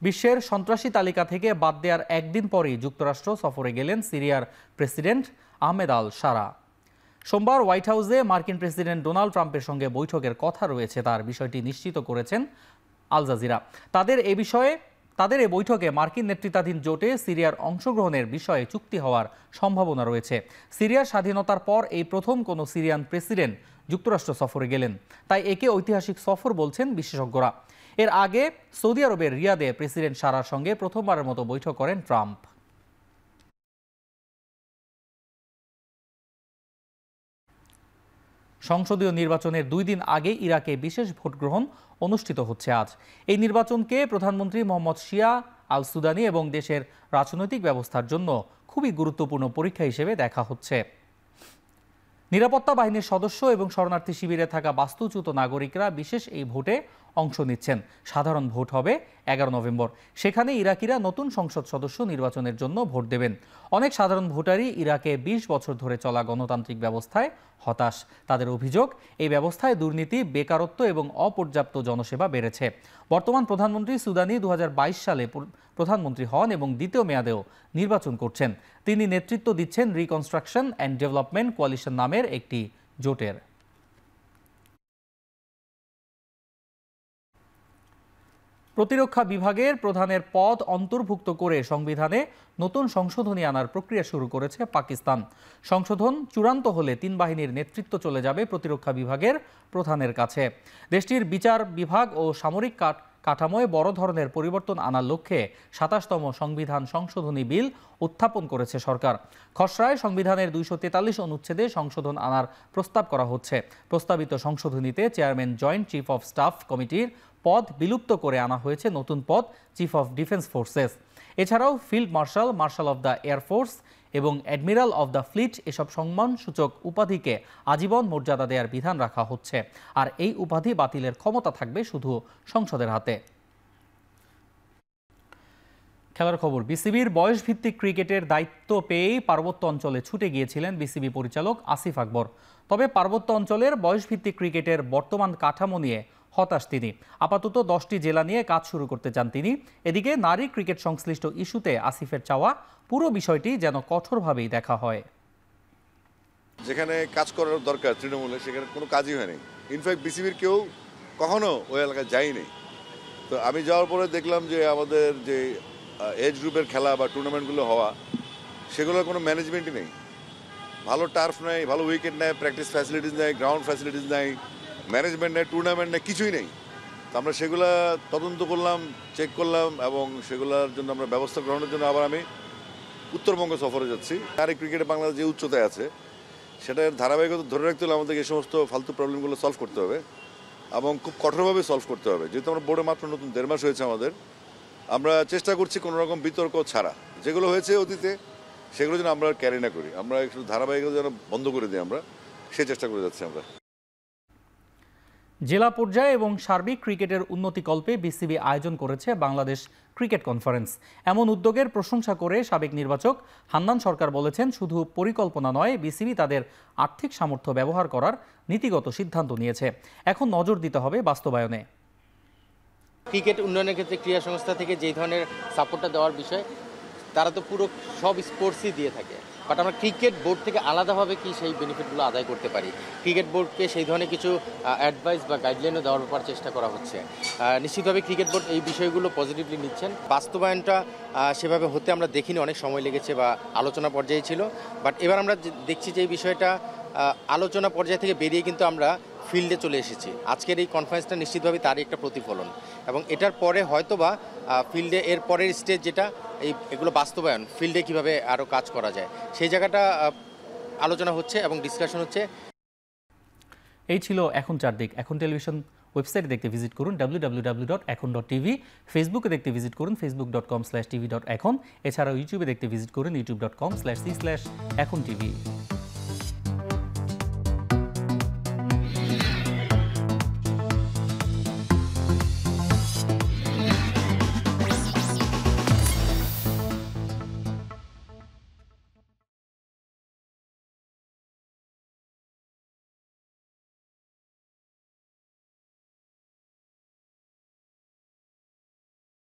বিশ্বের সন্ত্রাসী তালিকা থেকে বাদ দেওয়ার একদিন পরেই যুক্তরাষ্ট্র সফরে গেলেন সিরিয়ার প্রেসিডেন্ট আহমেদ আল শারা। সোমবার হোয়াইট হাউসে মার্কিন প্রেসিডেন্ট ডোনাল্ড ট্রাম্পের সঙ্গে বৈঠকের কথা রয়েছে, তার বিষয়টি নিশ্চিত করেছেন আল জাজিরা। তাদের এ বৈঠকে মার্কিন নেতৃত্বাধীন জোটে সিরিয়ার অংশগ্রহণের বিষয়ে চুক্তি হওয়ার সম্ভাবনা রয়েছে। সিরিয়ার স্বাধীনতার পর এই প্রথম কোনো সিরিয়ান প্রেসিডেন্ট যুক্তরাষ্ট্র সফরে গেলেন, তাই একে ঐতিহাসিক সফর বলছেন বিশেষজ্ঞরা। এর আগে সৌদি আরবের রিয়াদে প্রেসিডেন্ট শারার সঙ্গে প্রথমবারের মতো বৈঠক করেন ট্রাম্প। সংসদীয় নির্বাচনের 2 দিন আগে ইরাকে বিশেষ ভোট গ্রহণ অনুষ্ঠিত হচ্ছে আজ। এই নির্বাচনকে প্রধানমন্ত্রী মোহাম্মদ শিয়া আল সুদানি এবং দেশের রাজনৈতিক ব্যবস্থার জন্য খুবই গুরুত্বপূর্ণ পরীক্ষা হিসেবে দেখা হচ্ছে। নিরাপত্তা বাহিনীর সদস্য এবং শরণার্থী শিবিরে থাকা বাস্তুচ্যুত নাগরিকরা বিশেষ এই ভোটে অংশ নিচ্ছেন। সাধারণ ভোট হবে 11 নভেম্বর। সেখানে ইরাকিরা নতুন সংসদ সদস্য নির্বাচনের জন্য ভোট দেবেন। অনেক সাধারণ ভোটারই ইরাকে 20 বছর ধরে চলা গণতান্ত্রিক ব্যবস্থায় হতাশ। তাদের অভিযোগ, এই ব্যবস্থায় দুর্নীতি, বেকারত্ব এবং অপর্যাপ্ত জনসেবা বেড়েছে। বর্তমান প্রধানমন্ত্রী সুদানি 2022 সালে প্রধানমন্ত্রী হন এবং দ্বিতীয় মেয়াদেও নির্বাচন করছেন। তিনি নেতৃত্ব দিচ্ছেন রিকনস্ট্রাকশন অ্যান্ড ডেভেলপমেন্ট কোয়ালিশন নামের একটি জোটের। প্রতিরক্ষা বিভাগের প্রধানের পদ অন্তর্ভুক্ত করে সংবিধানে নতুন সংশোধনী আনার প্রক্রিয়া শুরু করেছে পাকিস্তান। সংশোধন চূড়ান্ত হলে 3 বাহিনীর নেতৃত্ব চলে যাবে প্রতিরক্ষা বিভাগের প্রধানের কাছে। দেশটির বিচার বিভাগ ও সামরিক কাঠামোয় বড় ধরনের পরিবর্তন আনার লক্ষ্যে 27তম সংবিধান সংশোধনী বিল উত্থাপন করেছে সরকার। খসড়ায় সংবিধানের 243 অনুচ্ছেদে সংশোধন আনার প্রস্তাব করা হচ্ছে। প্রস্তাবিত সংশোধনীতে chairman joint chief of staff কমিটির পদ বিলুপ্ত করে আনা হয়েছে নতুন পদ চিফ অফ ডিফেন্স ফোর্সেস। এছাড়াও field marshal, marshal of the air force এবং অ্যাডমিরাল অফ দ্য ফ্লিট এসব সম্মানসূচক উপাধিকে আজীবন মর্যাদা দেওয়ার বিধান রাখা হচ্ছে। আর এই উপাধি বাতিলের ক্ষমতা থাকবে শুধু সংসদের হাতে। খেলার খবর, বিসিবির বয়সভিত্তিক ক্রিকেটের দায়িত্ব পেয়েই পার্বত্য অঞ্চলে ছুটে গিয়েছিলেন বিসিবি পরিচালক আসিফ আকবর। তবে পার্বত্য অঞ্চলের বয়সভিত্তিক ক্রিকেটের বর্তমান কাঠামো নিয়ে হতাশ তিনি। আপাতত 10টি জেলা নিয়ে কাজ শুরু করতে চান তিনি। এদিকে নারী ক্রিকেট সংশ্লিষ্ট ইস্যুতে আসিফের চাওয়া পুরো বিষয়টি যেন কঠোরভাবেই দেখা হয়। যেখানে কাজ করার দরকার তৃণমূলে, সেখানে কোনো কাজই হয়নি। ইনফ্যাক্ট বিসিবির কেউ কখনো ওই এলাকায় যায়নি। তো আমি যাওয়ার পরে দেখলাম যে আমাদের যে এজ গ্রুপের খেলা বা টুর্নামেন্টগুলো হওয়া, সেগুলোর কোনো ম্যানেজমেন্টই নেই। ভালো টার্ফ নেই, ভালো উইকেট নেই, প্র্যাকটিস ফ্যাসিলিটিস নেই, গ্রাউন্ড ফ্যাসিলিটিস নেই, ম্যানেজমেন্ট নেই, টুর্নামেন্ট নেই, কিছুই নেই। তো আমরা সেগুলা তদন্ত করলাম, চেক করলাম এবং সেগুলোর জন্য আমরা ব্যবস্থা গ্রহণের জন্য আবার আমি উত্তরবঙ্গ সফরে যাচ্ছি। নারী ক্রিকেটে বাংলাদেশ যে উচ্চতায় আছে, সেটার ধারাবাহিকতা ধরে রাখতে হলে আমাদেরকে এই সমস্ত ফালতু প্রবলেমগুলো সলভ করতে হবে এবং খুব কঠোরভাবে সলভ করতে হবে। যেহেতু আমরা বোর্ডে মাত্র নতুন 1.5 মাস হয়েছে আমাদের, আমরা চেষ্টা করছি কোনো রকম বিতর্ক ছাড়া যেগুলো হয়েছে অতীতে সেগুলো যেন আমরা ক্যারি না করি, আমরা একটু ধারাবাহিকতা যেন বন্ধ করে দিই, আমরা সেই চেষ্টা করে যাচ্ছি। আমরা জেলা পর্যায়ে এবং সার্বিক ক্রিকেটের উন্নতিকল্পে বিসিবি আয়োজন করেছে বাংলাদেশ ক্রিকেট কনফারেন্স। এমন উদ্যোগের প্রশংসা করে সাবেক নির্বাচক হান্নান সরকার বলেছেন, শুধু পরিকল্পনা নয়, বিসিবি তাদের আর্থিক সামর্থ্য ব্যবহার করার নীতিগত সিদ্ধান্ত নিয়েছে। এখন নজর দিতে হবে বাস্তবায়নে। ক্রিকেট উন্নয়নের ক্ষেত্রে ক্রীড়া সংস্থা থেকে যেই ধরনের সাপোর্টটা দেওয়ার বিষয়, তারা তো পুরো সব স্পোর্টসই দিয়ে থাকে, বাট আমরা ক্রিকেট বোর্ড থেকে আলাদাভাবে কি সেই বেনিফিটগুলো আদায় করতে পারি, ক্রিকেট বোর্ডকে সেই ধরনের কিছু অ্যাডভাইস বা গাইডলাইনও দেওয়ার ব্যাপার চেষ্টা করা হচ্ছে। নিশ্চিতভাবে ক্রিকেট বোর্ড এই বিষয়গুলো পজিটিভলি নিচ্ছেন। বাস্তবায়নটা সেভাবে হতে আমরা দেখিনি, অনেক সময় লেগেছে বা আলোচনা পর্যায়ে ছিল, বাট এবার আমরা দেখছি যে এই বিষয়টা আলোচনা পর্যায় থেকে বেরিয়ে কিন্তু আমরা ফিল্ডে চলে এসেছি। আজকের এই কনফারেন্সটা নিশ্চিতভাবে তারই একটা প্রতিফলন এবং এটার পরে হয়তোবা ফিল্ডে এর পরের স্টেজ যেটা এগুলো বাস্তবায়ন, ফিল্ডে কিভাবে আরও কাজ করা যায় সেই জায়গাটা আলোচনা হচ্ছে এবং ডিসকাশন হচ্ছে। এই ছিল এখন চারদিক। এখন টেলিভিশন ওয়েবসাইটে দেখতে ভিজিট করুন www.ekon.tv, ফেসবুকে দেখতে ভিজিট করুন facebook.com/tv.ekon, এছাড়াও ইউটিউবে দেখতে ভিজিট করুন youtube.com/c/ekontv।